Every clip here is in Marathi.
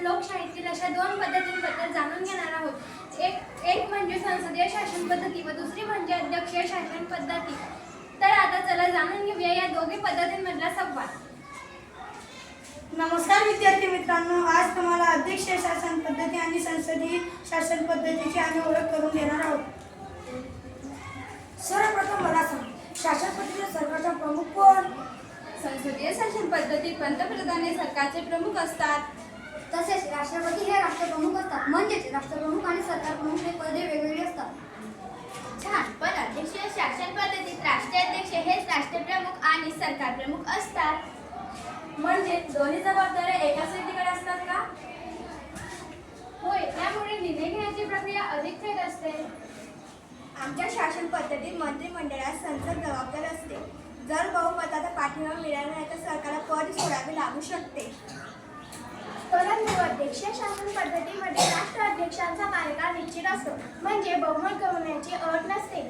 आपण लोकशाहीतील अशा दोन पद्धतींबद्दल जाणून घेणार आहोत। एक म्हणजे संसदीय शासन पद्धती व दुसरी म्हणजे अध्यक्षीय शासन पद्धती। तर आता चला जाणून घेऊया या दोन्ही पद्धतींमधला संवाद। नमस्कार विद्यार्थी मित्रांनो, आज तुम्हाला अध्यक्षीय शासन पद्धती आणि संसदीय शासन पद्धतीची आम्ही ओळख करून देणार आहोत। सर्वप्रथम मला सांग, शासन पद्धतीत सरकारचा प्रमुख कोण? संसदीय शासन पद्धतीत पंतप्रधान हे सरकारचे प्रमुख असतात। तसेच राष्ट्रपती हे राष्ट्रप्रमुख असतात, म्हणजेच राष्ट्रप्रमुख आणि सरकार प्रमुख हे पदे वेगवेगळी असतात। छान, पण अध्यक्षीय शासन पद्धतीत राष्ट्राध्यक्ष हेच राष्ट्रप्रमुख आणि सरकार प्रमुख असतात। म्हणजे दोन्ही जबाबदाऱ्या एकाच व्यक्तीकडे असतात का? होय, त्यामुळे निर्णय घेण्याची प्रक्रिया अधिक थेट असते। आमच्या शासन पद्धतीत मंत्रिमंडळात संसद जबाबदार असते। जर बहुमताचा पाठिंबा मिळाला नाही तर सरकारला पद सोडावे लागू शकते। परंतु अध्यक्षीय शासन पद्धतीमध्ये राष्ट्राध्यक्षांचा कार्यकाळ निश्चित असतो, म्हणजे बहुमत गमावण्याची अट नसते।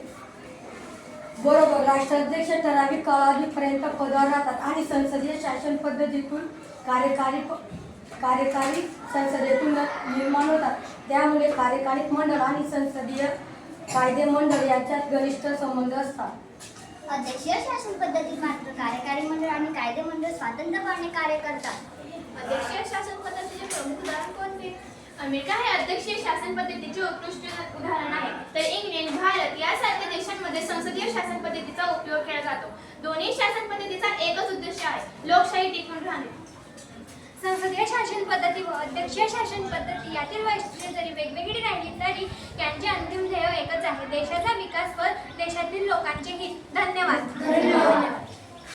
बरोबर, राष्ट्राध्यक्ष ठराविक कालावधीपर्यंत पदावर राहतात आणि संसदीय शासन पद्धतीतून कार्यकारी संसदेतून निर्माण होतात। त्यामुळे कार्यकारी मंडळ आणि संसदीय कायदे मंडळ यांच्यात घनिष्ठ संबंध असतात। अध्यक्षीय शासन पद्धतीत मात्र कार्यकारी मंडळ आणि कायदे मंडळ स्वतंत्रपणे कार्य करतात। अध्यक्षीय शासन पद्धतीचे प्रमुख उदाहरण कोणते? अमेरिका हे अध्यक्षीय शासन पद्धतीचे उत्कृष्ट उदाहरण आहे, तर इंग्लंड, भारत यासारख्या देशांमध्ये संसदीय शासन पद्धतीचा उपयोग केला जातो। दोन्ही शासन पद्धतीचा एकच उद्देश आहे, लोकशाही टिकून राहणे। संसदीय शासन पद्धती व अध्यक्षीय शासन पद्धती यातील वैशिष्ट्ये जरी वेगवेगळी राहिली तरी यांचे अंतिम ध्येय एकच आहे, देशाचा विकास व देशातील लोकांचे हित। धन्यवाद।